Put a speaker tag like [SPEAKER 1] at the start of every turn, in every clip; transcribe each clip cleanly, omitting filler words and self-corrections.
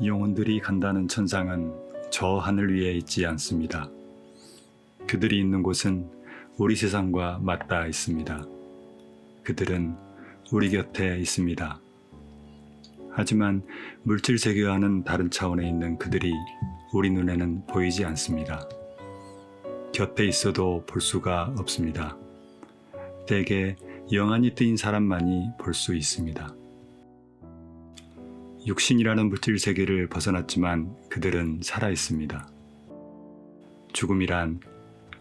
[SPEAKER 1] 영혼들이 간다는 천상은 저 하늘 위에 있지 않습니다. 그들이 있는 곳은 우리 세상과 맞닿아 있습니다. 그들은 우리 곁에 있습니다. 하지만 물질 세계와는 다른 차원에 있는 그들이 우리 눈에는 보이지 않습니다. 곁에 있어도 볼 수가 없습니다. 대개 영안이 뜨인 사람만이 볼 수 있습니다. 육신이라는 물질 세계를 벗어났지만 그들은 살아 있습니다. 죽음이란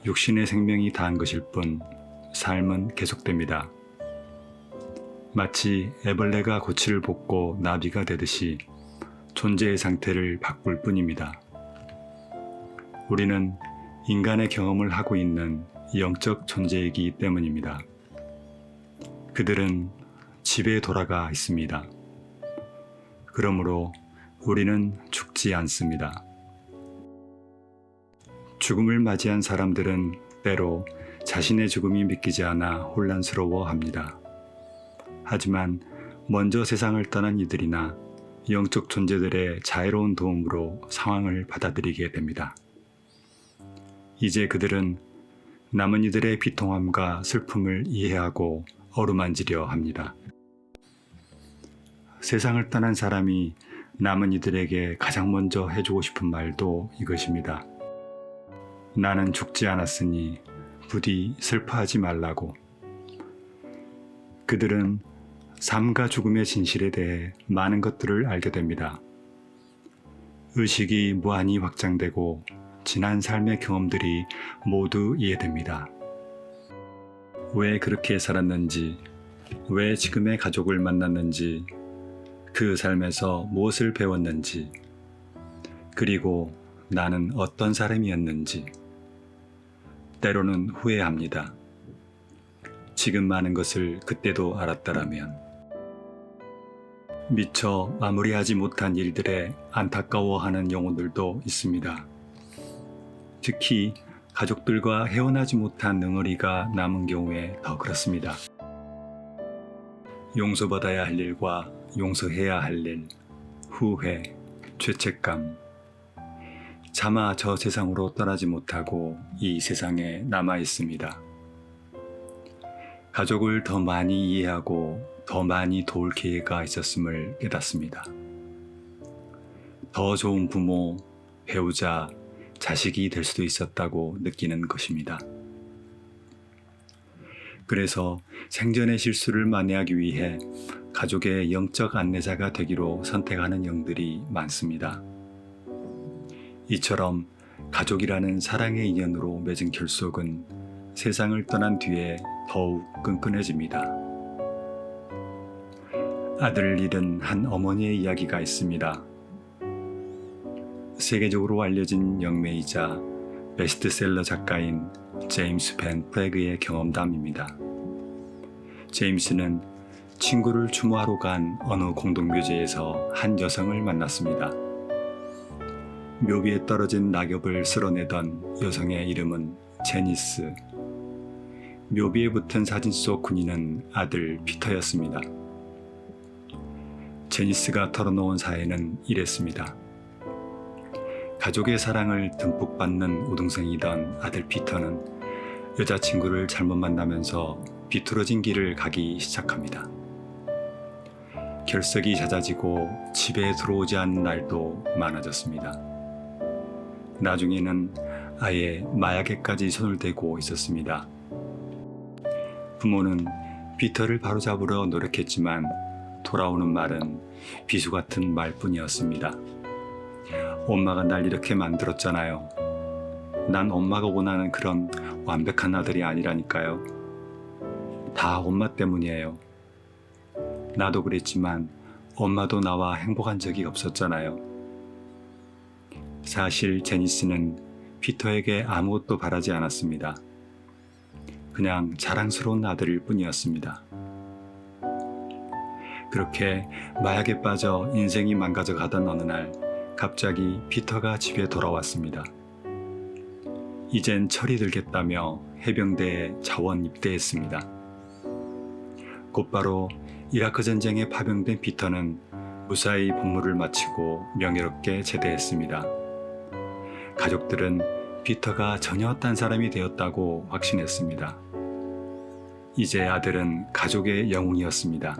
[SPEAKER 1] 육신의 생명이 다한 것일 뿐 삶은 계속됩니다. 마치 애벌레가 고치를 벗고 나비가 되듯이 존재의 상태를 바꿀 뿐입니다. 우리는 인간의 경험을 하고 있는 영적 존재이기 때문입니다. 그들은 집에 돌아가 있습니다. 그러므로 우리는 죽지 않습니다. 죽음을 맞이한 사람들은 때로 자신의 죽음이 믿기지 않아 혼란스러워합니다. 하지만 먼저 세상을 떠난 이들이나 영적 존재들의 자애로운 도움으로 상황을 받아들이게 됩니다. 이제 그들은 남은 이들의 비통함과 슬픔을 이해하고 어루만지려 합니다. 세상을 떠난 사람이 남은 이들에게 가장 먼저 해주고 싶은 말도 이것입니다. 나는 죽지 않았으니 부디 슬퍼하지 말라고. 그들은 삶과 죽음의 진실에 대해 많은 것들을 알게 됩니다. 의식이 무한히 확장되고 지난 삶의 경험들이 모두 이해됩니다. 왜 그렇게 살았는지, 왜 지금의 가족을 만났는지, 그 삶에서 무엇을 배웠는지, 그리고 나는 어떤 사람이었는지, 때로는 후회합니다. 지금 많은 것을 그때도 알았더라면. 미처 마무리하지 못한 일들에 안타까워하는 영혼들도 있습니다. 특히 가족들과 헤어나지 못한 응어리가 남은 경우에 더 그렇습니다. 용서받아야 할 일과 용서해야 할 일, 후회, 죄책감. 차마 저 세상으로 떠나지 못하고 이 세상에 남아 있습니다. 가족을 더 많이 이해하고 더 많이 도울 기회가 있었음을 깨닫습니다. 더 좋은 부모, 배우자, 자식이 될 수도 있었다고 느끼는 것입니다. 그래서 생전의 실수를 만회하기 위해 가족의 영적 안내자가 되기로 선택하는 영들이 많습니다. 이처럼 가족이라는 사랑의 인연으로 맺은 결속은 세상을 떠난 뒤에 더욱 끈끈해집니다. 아들을 잃은 한 어머니의 이야기가 있습니다. 세계적으로 알려진 영매이자 베스트셀러 작가인 제임스 벤 프레그의 경험담입니다. 제임스는 친구를 추모하러 간 어느 공동묘지에서 한 여성을 만났습니다. 묘비에 떨어진 낙엽을 쓸어내던 여성의 이름은 제니스. 묘비에 붙은 사진 속 군인은 아들 피터였습니다. 제니스가 털어놓은 사연은 이랬습니다. 가족의 사랑을 듬뿍 받는 우등생이던 아들 피터는 여자친구를 잘못 만나면서 비뚤어진 길을 가기 시작합니다. 결석이 잦아지고 집에 들어오지 않는 날도 많아졌습니다. 나중에는 아예 마약에까지 손을 대고 있었습니다. 부모는 피터를 바로잡으려 노력했지만 돌아오는 말은 비수 같은 말뿐이었습니다. 엄마가 날 이렇게 만들었잖아요. 난 엄마가 원하는 그런 완벽한 아들이 아니라니까요. 다 엄마 때문이에요. 나도 그랬지만 엄마도 나와 행복한 적이 없었잖아요. 사실 제니스는 피터에게 아무것도 바라지 않았습니다. 그냥 자랑스러운 아들일 뿐이었습니다. 그렇게 마약에 빠져 인생이 망가져 가던 어느 날 갑자기 피터가 집에 돌아왔습니다. 이젠 철이 들겠다며 해병대에 자원 입대했습니다. 곧바로 이라크 전쟁에 파병된 피터는 무사히 복무를 마치고 명예롭게 제대했습니다. 가족들은 피터가 전혀 딴 사람이 되었다고 확신했습니다. 이제 아들은 가족의 영웅이었습니다.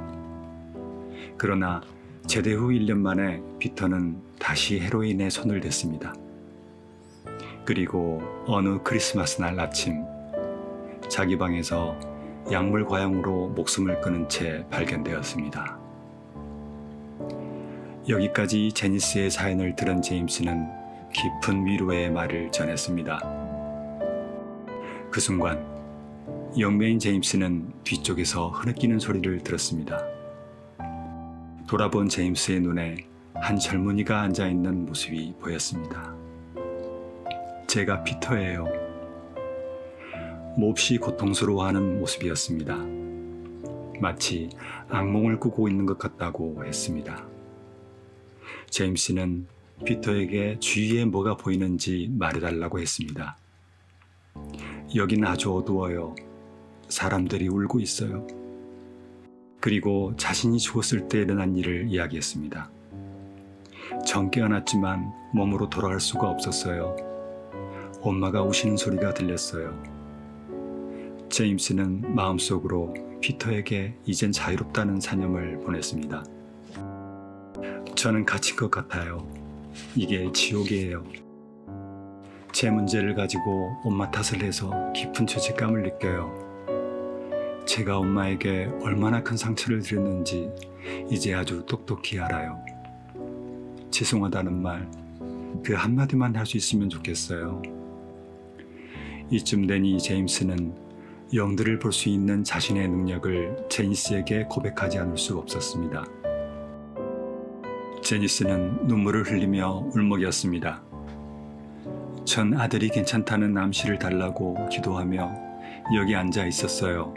[SPEAKER 1] 그러나 제대 후 1년 만에 피터는 다시 헤로인에 손을 댔습니다. 그리고 어느 크리스마스 날 아침, 자기 방에서 약물 과용으로 목숨을 끊은 채 발견되었습니다. 여기까지 제니스의 사연을 들은 제임스는 깊은 위로의 말을 전했습니다. 그 순간 영매인 제임스는 뒤쪽에서 흐느끼는 소리를 들었습니다. 돌아본 제임스의 눈에 한 젊은이가 앉아있는 모습이 보였습니다. 제가 피터예요. 몹시 고통스러워하는 모습이었습니다. 마치 악몽을 꾸고 있는 것 같다고 했습니다. 제임스는 피터에게 주위에 뭐가 보이는지 말해달라고 했습니다. 여기는 아주 어두워요. 사람들이 울고 있어요. 그리고 자신이 죽었을 때 일어난 일을 이야기했습니다. 전 깨어났지만 몸으로 돌아갈 수가 없었어요. 엄마가 우시는 소리가 들렸어요. 제임스는 마음속으로 피터에게 이젠 자유롭다는 사념을 보냈습니다. 저는 갇힌 것 같아요. 이게 지옥이에요. 제 문제를 가지고 엄마 탓을 해서 깊은 죄책감을 느껴요. 제가 엄마에게 얼마나 큰 상처를 드렸는지 이제 아주 똑똑히 알아요. 죄송하다는 말, 그 한마디만 할 수 있으면 좋겠어요. 이쯤 되니 제임스는 영들을 볼 수 있는 자신의 능력을 제니스에게 고백하지 않을 수 없었습니다. 제니스는 눈물을 흘리며 울먹였습니다. 전 아들이 괜찮다는 암시를 달라고 기도하며 여기 앉아 있었어요.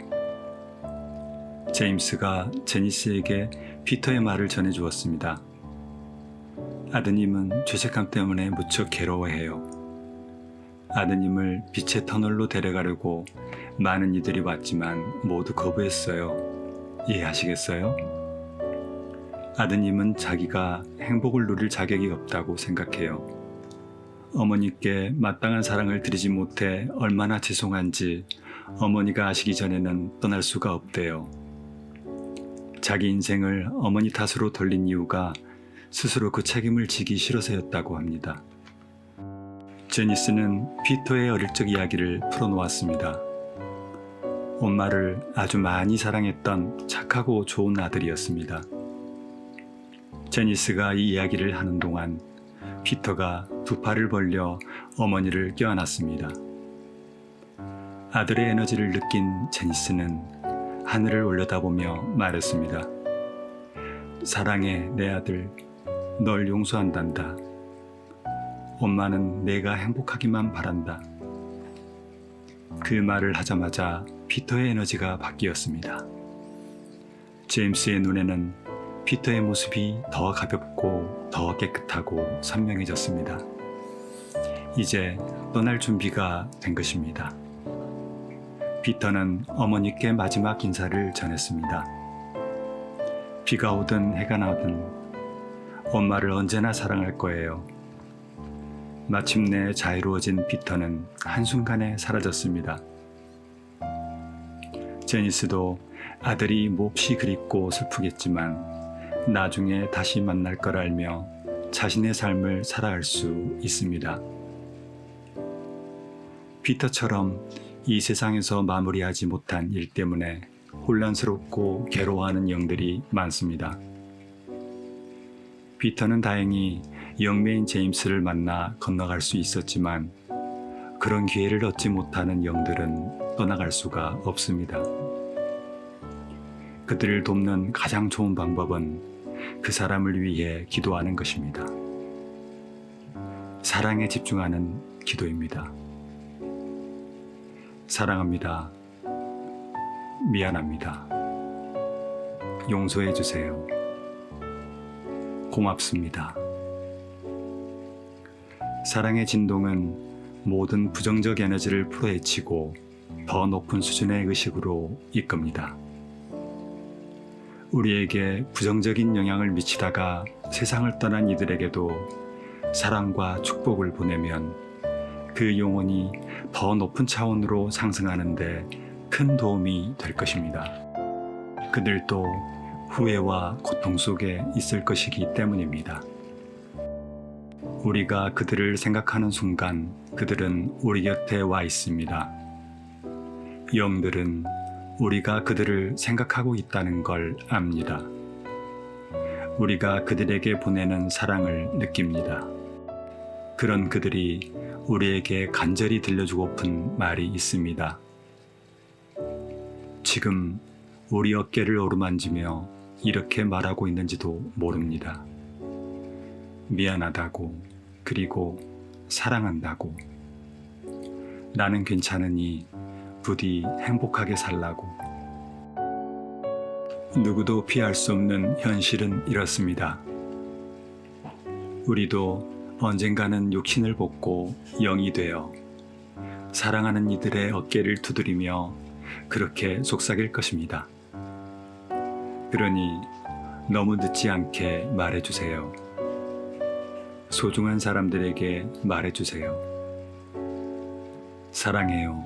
[SPEAKER 1] 제임스가 제니스에게 피터의 말을 전해주었습니다. 아드님은 죄책감 때문에 무척 괴로워해요. 아드님을 빛의 터널로 데려가려고 많은 이들이 왔지만 모두 거부했어요. 이해하시겠어요? 아드님은 자기가 행복을 누릴 자격이 없다고 생각해요. 어머니께 마땅한 사랑을 드리지 못해 얼마나 죄송한지 어머니가 아시기 전에는 떠날 수가 없대요. 자기 인생을 어머니 탓으로 돌린 이유가 스스로 그 책임을 지기 싫어서였다고 합니다. 제니스는 피터의 어릴 적 이야기를 풀어놓았습니다. 엄마를 아주 많이 사랑했던 착하고 좋은 아들이었습니다. 제니스가 이 이야기를 하는 동안 피터가 두 팔을 벌려 어머니를 껴안았습니다. 아들의 에너지를 느낀 제니스는 하늘을 올려다보며 말했습니다. 사랑해, 내 아들. 널 용서한단다. 엄마는 내가 행복하기만 바란다. 그 말을 하자마자 피터의 에너지가 바뀌었습니다. 제임스의 눈에는 피터의 모습이 더 가볍고 더 깨끗하고 선명해졌습니다. 이제 떠날 준비가 된 것입니다. 피터는 어머니께 마지막 인사를 전했습니다. 비가 오든 해가 나든 엄마를 언제나 사랑할 거예요. 마침내 자유로워진 피터는 한순간에 사라졌습니다. 제니스도 아들이 몹시 그립고 슬프겠지만 나중에 다시 만날 걸 알며 자신의 삶을 살아갈 수 있습니다. 피터처럼 이 세상에서 마무리하지 못한 일 때문에 혼란스럽고 괴로워하는 영들이 많습니다. 피터는 다행히 영매인 제임스를 만나 건너갈 수 있었지만 그런 기회를 얻지 못하는 영들은 떠나갈 수가 없습니다. 그들을 돕는 가장 좋은 방법은 그 사람을 위해 기도하는 것입니다. 사랑에 집중하는 기도입니다. 사랑합니다. 미안합니다. 용서해 주세요. 고맙습니다. 사랑의 진동은 모든 부정적 에너지를 풀어헤치고 더 높은 수준의 의식으로 이끕니다. 우리에게 부정적인 영향을 미치다가 세상을 떠난 이들에게도 사랑과 축복을 보내면 그 영혼이 더 높은 차원으로 상승하는데 큰 도움이 될 것입니다. 그들도 후회와 고통 속에 있을 것이기 때문입니다. 우리가 그들을 생각하는 순간 그들은 우리 곁에 와 있습니다. 영들은 우리가 그들을 생각하고 있다는 걸 압니다. 우리가 그들에게 보내는 사랑을 느낍니다. 그런 그들이 우리에게 간절히 들려주고픈 말이 있습니다. 지금 우리 어깨를 어루만지며 이렇게 말하고 있는지도 모릅니다. 미안하다고, 그리고 사랑한다고. 나는 괜찮으니 부디 행복하게 살라고. 누구도 피할 수 없는 현실은 이렇습니다. 우리도 언젠가는 육신을 벗고 영이 되어 사랑하는 이들의 어깨를 두드리며 그렇게 속삭일 것입니다. 그러니 너무 늦지 않게 말해주세요. 소중한 사람들에게 말해주세요. 사랑해요.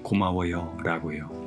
[SPEAKER 1] 고마워요 라고요.